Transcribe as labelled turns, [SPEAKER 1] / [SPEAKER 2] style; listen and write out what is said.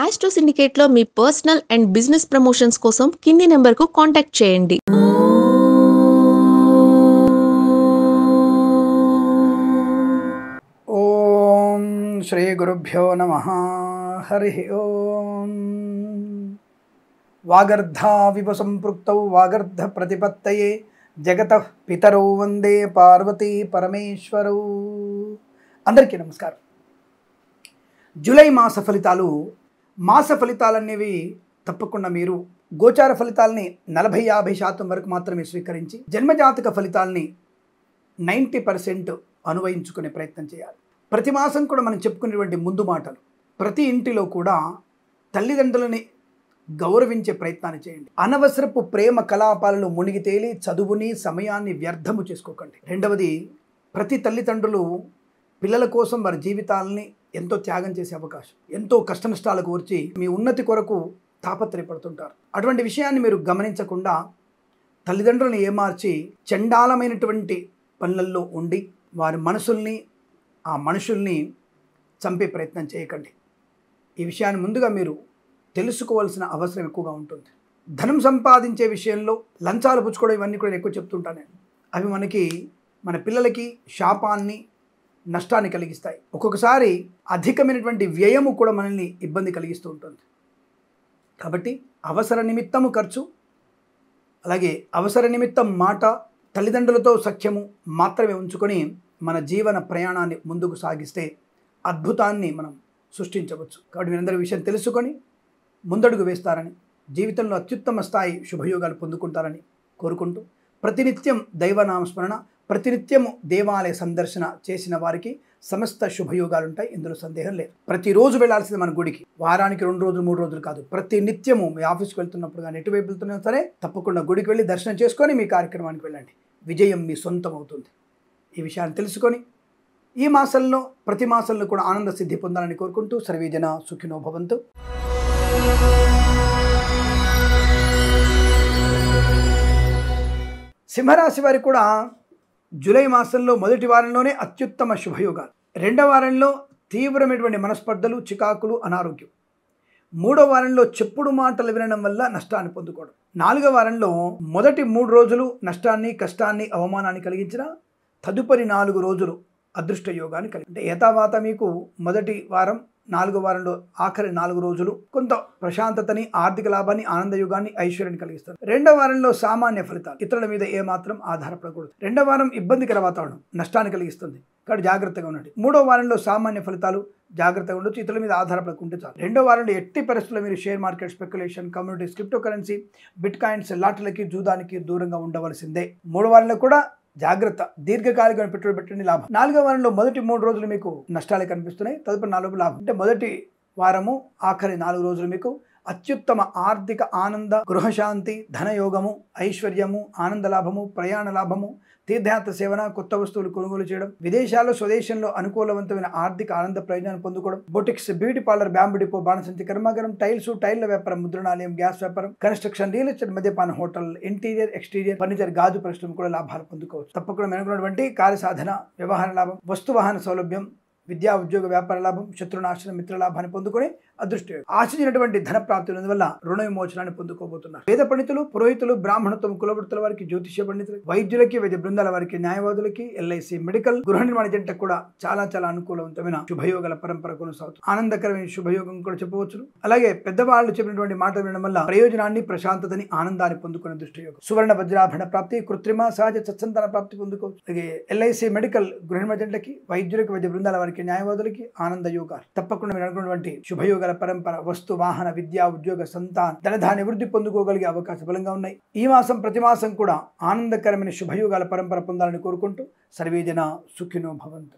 [SPEAKER 1] మాస్టో సిండికేట్లో మీ personal and business promotions కోసం కింది నెంబర్కు కాంటాక్ట్ చేయండి.
[SPEAKER 2] ఓం శ్రీ గురుభ్యో నమః. హరి ఓం. వాగర్ధావివ సంపృక్తౌ వాగర్ధ ప్రతిపత్తయే జగతః పితరౌ వందే పార్వతీ పరమేశ్వరౌ. అందరికీ నమస్కారం. జూలై మాస ఫలితాలనేవి తప్పకుండా మీరు గోచార ఫలితాలని 40-50% వరకు మాత్రమే స్వీకరించి జన్మజాతక ఫలితాలని 90% అనువయించుకునే ప్రయత్నం చేయాలి. ప్రతి మాసం కూడా మనం చెప్పుకునేటువంటి ముందు మాటలు, ప్రతి ఇంటిలో కూడా తల్లిదండ్రులని గౌరవించే ప్రయత్నాన్ని చేయండి. అనవసరపు ప్రేమ కలాపాలలో మునిగి తేలి చదువుని సమయాన్ని వ్యర్థము చేసుకోకండి. రెండవది, ప్రతి తల్లిదండ్రులు పిల్లల కోసం వారి జీవితాలని ఎంతో త్యాగం చేసే అవకాశం, ఎంతో కష్టనష్టాలకు వచ్చి మీ ఉన్నతి కొరకు తాపత్రయపడుతుంటారు. అటువంటి విషయాన్ని మీరు గమనించకుండా తల్లిదండ్రులను ఏమార్చి చండాలమైనటువంటి పనులలో ఉండి వారి మనసుల్ని, ఆ మనుషుల్ని చంపే ప్రయత్నం చేయకండి. ఈ విషయాన్ని ముందుగా మీరు తెలుసుకోవాల్సిన అవసరం ఎక్కువగా ఉంటుంది. ధనం సంపాదించే విషయంలో లంచాలు పుచ్చుకోవడం ఇవన్నీ కూడా ఎక్కువ చెప్తుంటాను నేను. అవి మన పిల్లలకి శాపాన్ని, నష్టాన్ని కలిగిస్తాయి. ఒక్కొక్కసారి అధికమైనటువంటి వ్యయము కూడా మనల్ని ఇబ్బంది కలిగిస్తూ ఉంటుంది. కాబట్టి అవసర నిమిత్తము ఖర్చు, అలాగే అవసర నిమిత్తం మాట, తల్లిదండ్రులతో సఖ్యము మాత్రమే ఉంచుకొని మన జీవన ప్రయాణాన్ని ముందుకు సాగిస్తే అద్భుతాన్ని మనం సృష్టించవచ్చు. కాబట్టి మీరందరూ విషయం తెలుసుకొని ముందడుగు వేస్తారని, జీవితంలో అత్యుత్తమ స్థాయి శుభయోగాలు పొందుకుంటారని కోరుకుంటూ, ప్రతినిత్యం దైవనామస్మరణ, ప్రతినిత్యము దేవాలయ సందర్శన చేసిన వారికి సమస్త శుభయోగాలు ఉంటాయి. ఇందులో సందేహం లేదు. ప్రతిరోజు వెళ్ళాల్సింది మన గుడికి. వారానికి 2 రోజులు 3 రోజులు కాదు, ప్రతి నిత్యము మీ ఆఫీస్కి వెళ్తున్నప్పుడు కానీ ఎటువైపు వెళ్తున్నా సరే తప్పకుండా గుడికి వెళ్ళి దర్శనం చేసుకొని మీ కార్యక్రమానికి వెళ్ళండి. విజయం మీ సొంతం అవుతుంది. ఈ విషయాన్ని తెలుసుకొని ఈ మాసంలో ప్రతి మాసంలో కూడా ఆనంద సిద్ధి పొందాలని కోరుకుంటూ సర్వేజన సుఖినో భవంతు. సింహరాశి వారికి కూడా జూలై మాసంలో మొదటి వారంలోనే అత్యుత్తమ శుభయోగాలు, రెండవ వారంలో తీవ్రమైనటువంటి మనస్పర్ధలు, చికాకులు, అనారోగ్యం, మూడో వారంలో చెప్పుడు మాటలు వినడం వల్ల నష్టాన్ని పొందుకోవడం, నాలుగో వారంలో మొదటి 3 రోజులు నష్టాన్ని, కష్టాన్ని, అవమానాన్ని కలిగించిన తదుపరి 4 రోజులు అదృష్ట యోగాన్ని కలిగి, అంటే యథావాత మీకు మొదటి వారం, 4వ వారంలో ఆఖరి 4 రోజులు కొంత ప్రశాంతతని, ఆర్థిక లాభాన్ని, ఆనందయోగాన్ని, ఐశ్వర్యాన్ని కలిగిస్తారు. రెండవ వారంలో సామాన్య ఫలితాలు, ఇతరుల మీద ఏమాత్రం ఆధారపడకూడదు. రెండవ వారం ఇబ్బందికర వాతావరణం, నష్టాన్ని కలిగిస్తుంది, కాబట్టి జాగ్రత్తగా ఉండండి. మూడో వారంలో సామాన్య ఫలితాలు, జాగ్రత్తగా ఉండొచ్చు, ఇతరుల మీద ఆధారపడకుంటే చాలు. రెండో వారంలో ఎట్టి పరిస్థితుల్లో మీరు share market, speculation, communities, crypto currency, bitcoins, లాటరీలకి, జూదానికి దూరంగా ఉండవలసిందే. మూడో వారంలో కూడా జాగ్రత్త, దీర్ఘకాలికమైన పెట్టుబడి పెట్టండి, లాభం. 4వ వారంలో మొదటి 3 రోజులు మీకు నష్టాలే కనిపిస్తున్నాయి, తదుపరి 4 లాభం. అంటే మొదటి వారము, ఆఖరి 4 రోజులు మీకు అత్యుత్తమ ఆర్థిక ఆనంద, గృహశాంతి, ధనయోగము, ఐశ్వర్యము, ఆనంద లాభము, ప్రయాణ లాభము, తీర్థయాత్ర సేవన, కొత్త వస్తువులు కొనుగోలు చేయడం, విదేశాల్లో స్వదేశంలో అనుకూలవంతమైన ఆర్థిక ఆనంద ప్రయోజనాలు పొందుకోవడం, boutiques, beauty parlour, bamboo depot, బాణసంచి కర్మాగారం, టైల్స్, టైళ్ల వ్యాపారం, ముద్రణాలయం, గ్యాస్ వ్యాపారం, కన్స్ట్రక్షన్, రియల్ ఎస్టేట్, మద్యపాన, హోటల్, ఇంటీరియర్, ఎక్స్టీరియర్, ఫర్నిచర్, గాజు పరిశ్రమ కూడా లాభాలు పొందుకోవచ్చు. తప్పకుండా మెనుకున్నటువంటి కార్యసాధన, వ్యవహార లాభం, వస్తు వాహన సౌలభ్యం, విద్యా ఉద్యోగ వ్యాపార లాభం, శత్రునాశన, మిత్ర లాభాన్ని పొందుకొని అదృష్ట ఆశించినటువంటి ధన ప్రాప్తి వల్ల రుణ విమోచనాన్ని పొందుకోబోతున్నారు. వేద పండితులు, పురోహితులు, బ్రాహ్మణత్వం, కులవృత్తుల వారికి, జ్యోతిష్య పండితులు, వైద్యులకి, వైద్య బృందాల వారికి, న్యాయవాదులకి, ఎల్ఐసి, మెడికల్, గృహ నిర్మాణ జంటకు కూడా చాలా అనుకూలవంతమైన శుభయోగాల పరంపర కొనసాగుతుంది. ఆనందకరమైన శుభయోగం కూడా చెప్పవచ్చు. అలాగే పెద్దవాళ్ళు చెప్పినటువంటి మాటలు వినడం వల్ల ప్రయోజనాన్ని, ప్రశాంతతని, ఆనందాన్ని పొందుకునే దృష్టియోగం. సువర్ణ వజ్రాభరణ ప్రాప్తి, కృత్రిమ సహజ సత్సంతాన ప్రాప్తి పొందుకోవచ్చు. అలాగే ఎల్ఐసి, మెడికల్, గృహ నిర్మాణ జంటకి, వైద్యులకి, వైద్య బృందాల వారికి, న్యాయవాదులకి ఆనంద యోగాలు. తప్పకుండా మీరు అనుకున్నటువంటి శుభయోగాల పరంపర, వస్తు వాహన, విద్యా ఉద్యోగ, సంతాన, ధనధాన్య వృద్ధి పొందుకోగలిగే అవకాశం బలంగా ఉన్నాయి. ఈ మాసం ప్రతి మాసం కూడా ఆనందకరమైన శుభయోగాల పరంపర పొందాలని కోరుకుంటూ సర్వేజన సుఖినో భవంతు.